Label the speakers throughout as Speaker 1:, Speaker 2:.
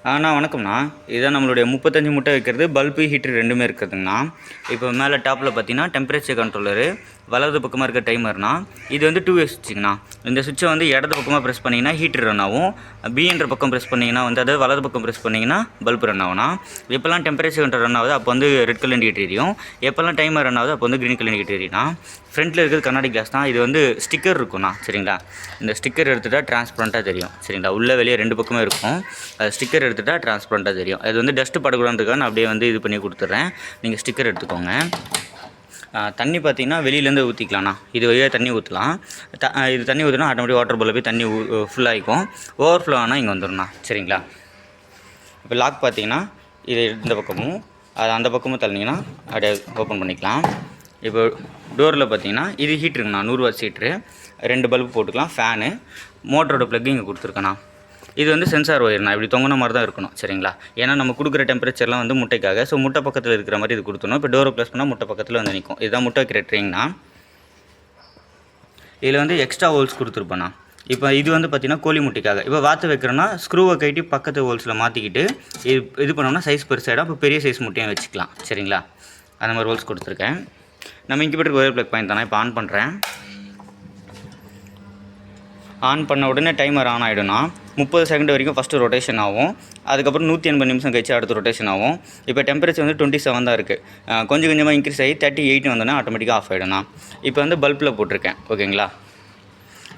Speaker 1: வணக்கம்ண்ணா. இதான் நம்மளுடைய 35 முட்டை வைக்கிறது, பல்பு, ஹீட்ரு 2மே இருக்குதுங்கண்ணா. இப்போ மேலே டாப்பில் பார்த்தீங்கன்னா டெம்பரேச்சர் கண்ட்ரோலரு, வலது பக்கமாக இருக்க டைமர்ண்ணா. இது வந்து 2 வே சுவிட்சுங்கண்ணா. இந்த சுவிட்சை வந்து இடது பக்கமாக ப்ரெஸ் பண்ணிங்கன்னா ஹீட்ரு ரன் ஆகும். பின்ற பக்கம் ப்ரெஸ் பண்ணிங்கன்னா வந்து அதாவது வலது பக்கம் ப்ரெஸ் பண்ணிங்கன்னா பல்பு ரன் ஆகும்ண்ணா. எப்போல்லாம் டெம்பரேச்சர் கண்ட்ரோல் ரன் ஆகுது அப்போ வந்து ரெட் கலர் இண்டிகேட்டர் எரியும். எப்போல்லாம் டைமர் ரன் ஆகுது அப்போ வந்து க்ரீன் கலர் இண்டிகேட்டர் எரியும்ண்ணா. ஃப்ரண்ட்டில் இருக்கிறது கண்ணாடி கிளாஸ் தான். இது வந்து ஸ்டிக்கர் இருக்கும்ண்ணா, சரிங்களா. இந்த ஸ்டிக்கர் எடுத்துகிட்டா டிரான்ஸ்பரண்ட்டாக தெரியும், சரிங்களா. உள்ளே வெளியே 2 பக்கமே இருக்கும். ஸ்டிக்கர் எடுத்துகிட்டா டிரான்ஸ்பரண்ட்டாக தெரியும். அது வந்து டஸ்ட்டு படக்கூடாதுக்காக நான் அப்படியே வந்து இது பண்ணி கொடுத்துட்றேன். நீங்கள் ஸ்டிக்கர் எடுத்துக்கோங்க. தண்ணி பார்த்தீங்கன்னா வெளியிலேருந்து ஊற்றிக்கலாம்ண்ணா. இது வழியாக தண்ணி ஊற்றலாம். இது தண்ணி ஊற்றினா ஆட்டோமேட்டிக் வாட்டர் பாலில் போய் தண்ணி ஃபுல்லாகிக்கும். ஓவர்ஃப்ளோ ஆனால் இங்கே வந்துடும்ண்ணா, சரிங்களா. இப்போ லாக் பார்த்தீங்கன்னா இது இந்த பக்கமும் அது அந்த பக்கமும் தள்ளினீங்கன்னா அப்படியே ஓப்பன் பண்ணிக்கலாம். இப்போ டோரில் பார்த்தீங்கன்னா இது ஹீட்ருங்கண்ணா, 100 வாட்ஸ் ஹீட்ரு. 2 பல்பு போட்டுக்கலாம். ஃபேனு, மோட்டரோட ப்ளக்கு இங்கே கொடுத்துருக்கேண்ணா. இது வந்து சென்சார் ஒயர்ண்ணா, இப்படி தொங்கின மாதிரி தான் இருக்கணும், சரிங்களா. ஏன்னா நம்ம கொடுக்குற டெம்பரேச்சர்லாம் வந்து முட்டைக்காக. ஸோ முட்டை பக்கத்தில் இருக்கிற மாதிரி இது கொடுத்துணும். இப்போ டோரை க்ளோஸ் பண்ணால் முட்டை பக்கத்தில் வந்து நிற்கும். இதுதான் முட்டை வைக்கிற ட்ரேங்கண்ணா. இதில் வந்து எக்ஸ்ட்ரா ஹோல்ஸ் கொடுத்துருப்பேண்ணா. இப்போ இது வந்து பார்த்திங்கன்னா கோழி முட்டைக்காக. இப்போ வாத்து வைக்கிறோன்னா ஸ்க்ரூவை கட்டி பக்கத்து ஹோல்ஸில் மாற்றிக்கிட்டு இது பண்ணோம்னா சைஸ் பெருசாகிடும். இப்போ பெரிய சைஸ் முட்டையும் வச்சுக்கலாம், சரிங்களா. அந்த மாதிரி ஹோல்ஸ் கொடுத்துருக்கேன். நம்ம இன்குபேட்டருக்கு ஒயர் ப்ளக் பாயிண்ட் தானே. இப்போ ஆன் பண்ணுறேன். ஆன் பண்ண உடனே டைமர் ஆன் ஆகிடும்னா 30 செகண்ட் வரைக்கும் ஃபஸ்ட்டு ரொட்டேஷன் ஆகும். அதுக்கப்புறம் 180 நிமிஷம் கழிச்சு அடுத்து ரொட்டேஷன் ஆகும். இப்போ டெம்பரேச்சர் வந்து 27 தான் இருக்குது. கொஞ்சம் கொஞ்சமாக இன்க்ரீஸ் ஆகி 38 வந்தோன்னா ஆட்டோமேட்டிக்காக ஆஃப் ஆகிடும்ண்ணா. இப்போ வந்து பல்பில் போட்டிருக்கேன், ஓகேங்களா.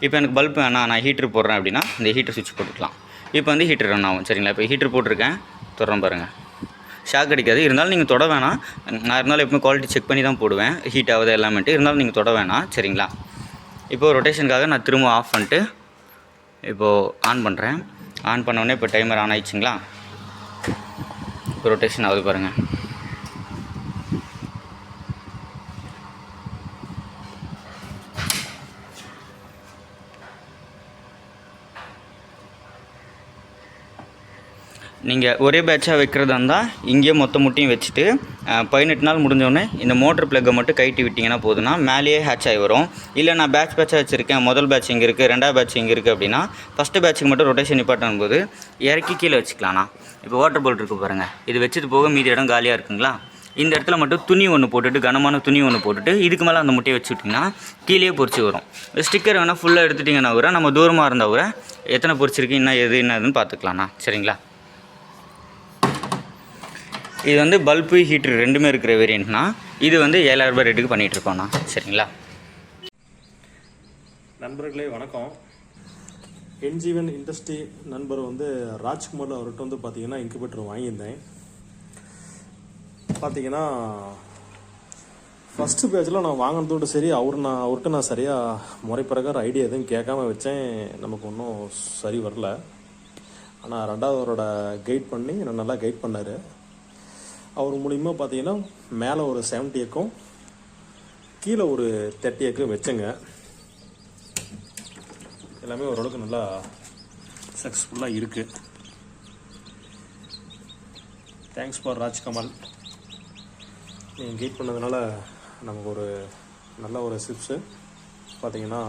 Speaker 1: இப்போ எனக்கு பல்ப் வேணாம், நான் ஹீட்ரு போடுறேன் அப்படின்னா இந்த ஹீட்டர் சுவிட்ச் போட்டுக்கலாம். இப்போ வந்து ஹீட்டர் ரன் ஆகும், சரிங்களா. இப்போ ஹீட்ரு போட்டிருக்கேன், தொடரும் பாருங்கள். ஷாக் அடிக்காது. இருந்தாலும் நீங்கள் தொட வேணாம். நான் இருந்தாலும் எப்பவுமே குவாலிட்டி செக் பண்ணி தான் போடுவேன், ஹீட் ஆகுது எல்லாமேட்டு. இருந்தாலும் நீங்கள் தொட வேணாம், சரிங்களா. இப்போது ரொட்டேஷனுக்காக நான் திரும்ப ஆஃப் பண்ணிட்டு இப்போது ஆன் பண்ணுறேன். ஆன் பண்ணோடனே இப்போ டைமர் ஆன் ஆகிடுச்சிங்களா. இப்போ ரொட்டேஷன் ஆகுது பாருங்கள். நீங்கள் ஒரே பேட்சாக வைக்கிறதா இருந்தால் இங்கேயே மொத்த முட்டையும் வச்சுட்டு 18 நாள் முடிஞ்சோடனே இந்த மோட்டர் ப்ளக்கை மட்டும் கைட்டி விட்டிங்கன்னா போதுன்னா மேலேயே ஹேட்ச் ஆகி வரும். இல்லை நான் பேட்சாக வச்சுருக்கேன், முதல் பேட்ச் இங்கே இருக்குது, 2வது பேட்ச் இங்கே இருக்குது அப்படின்னா ஃபஸ்ட்டு பேட்சுக்கு மட்டும் ரொட்டேஷன் நிப்பாட்டும் போது இறக்கி கீழே வச்சுக்கலாம்ண்ணா. இப்போ வாட்டர் பால் இருக்குது பாருங்கள். இது வச்சது போக மீதி இடம் காலியாக இருக்குங்களா. இந்த இடத்துல மட்டும் துணி ஒன்று போட்டுட்டு, கனமான துணி ஒன்று போட்டுட்டு இதுக்கு மேலே அந்த முட்டையை வச்சு விட்டிங்கன்னா கீழே பொரிச்சு வரும். ஸ்டிக்கர் வேணால் ஃபுல்லாக எடுத்துட்டிங்கன்னா கூட நம்ம தூரமாக இருந்தால் கூட எத்தனை பொரிச்சிருக்கு என்ன எதுன்னு பார்த்துக்கலாம்ண்ணா, சரிங்களா. இது வந்து பல்பு, ஹீட்ரு 2மே இருக்கிற வேரியண்ட்னா இது வந்து 7000 ரூபாய் ரேட்டுக்கு பண்ணிகிட்ருக்கோண்ணா, சரிங்களா.
Speaker 2: நண்பர்களே வணக்கம். என்ஜீவன் இண்டஸ்ட்ரி நண்பர் வந்து ராஜ்குமார் அவர்கிட்ட வந்து பார்த்தீங்கன்னா இன்குபேட்டர் வாங்கியிருந்தேன். பார்த்தீங்கன்னா ஃபஸ்ட்டு பேஜில் நான் வாங்கினதோடு சரி அவர்கிட்ட நான் சரியாக முறை பிரகாரம் ஐடியா எதுவும் கேட்காம வச்சேன். நமக்கு ஒன்றும் சரி வரல. ஆனால் 2வது அவரோட கைட் பண்ணி என்னை நல்லா கைட் பண்ணார். அவர் மூலிமா பார்த்தீங்கன்னா மேலே ஒரு 70 ஏக்கும் கீழே ஒரு 30 ஏக்கும் வச்சேங்க. எல்லாமே ஓரளவுக்கு நல்லா சக்ஸஸ்ஃபுல்லாக இருக்குது. Thanks for Rajkamal. நீங்கள் கைட் பண்ணதுனால நமக்கு ஒரு நல்ல ஒரு சிப்ஸு பார்த்தீங்கன்னா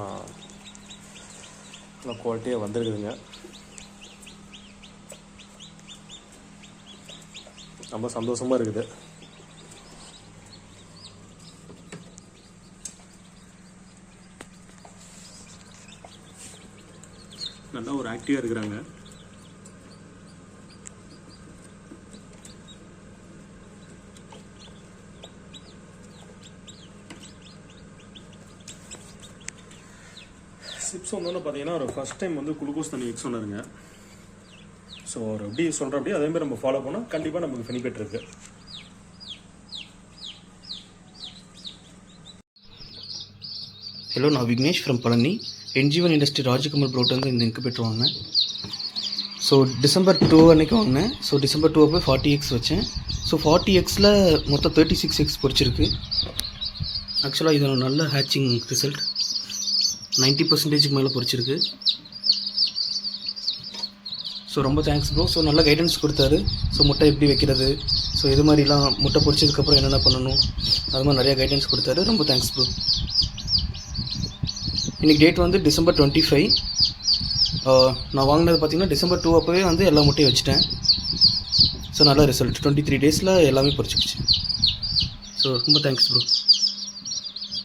Speaker 2: நல்லா குவாலிட்டியாக வந்துருக்குதுங்க. ரொம்ப சந்தோஷமாக இருக்குது. நல்லா ஒரு ஆக்டிவாக இருக்கிறாங்க. சிப்ஸ் வந்தோன்னு பார்த்தீங்கன்னா ஒரு ஃபஸ்ட் டைம் வந்து குளுக்கோஸ் தண்ணி வைக்க சொன்னாருங்க. ஸோ அவர் எப்படி சொல்கிற அப்படியே அதேமாதிரி நம்ம ஃபாலோ பண்ணால் கண்டிப்பாக நமக்கு பெனிஃபிட் இருக்குது.
Speaker 3: ஹலோ, நான் விக்னேஷ் ஃப்ரம் பழனி. என்ஜீவன் இண்டஸ்ட்ரி ராஜ்குமார் ப்ரோட் வந்து இந்த இன்குபேட்டர் வாங்கினேன். ஸோ December 2 அன்றைக்கி வாங்கினேன். ஸோ December 2 போய் 40x வச்சேன். ஸோ 40xல் மொத்தம் 36x பொரிச்சிருக்கு. ஆக்சுவலாக இது நல்ல ஹேச்சிங் ரிசல்ட். 90% மேலே பொரிச்சிருக்கு. ஸோ ரொம்ப தேங்க்ஸ் ப்ரோ. ஸோ நல்ல கைடன்ஸ் கொடுத்தாரு. ஸோ முட்டை எப்படி வைக்கிறது, ஸோ இது மாதிரிலாம் முட்டை பொரிச்சதுக்கப்புறம் என்னென்ன பண்ணணும், அது மாதிரி நிறையா கைடன்ஸ் கொடுத்தாரு. ரொம்ப தேங்க்ஸ் ப்ரோ. இன்றைக்கி டேட் வந்து December 25. நான் வாங்கினது பார்த்தீங்கன்னா December 2 அப்போவே வந்து எல்லா முட்டையும் வச்சுட்டேன். ஸோ நல்ல ரிசல்ட் 23 டேஸில் எல்லாமே பொரிச்சிக்கிச்சு. ஸோ ரொம்ப தேங்க்ஸ் ப்ரோ.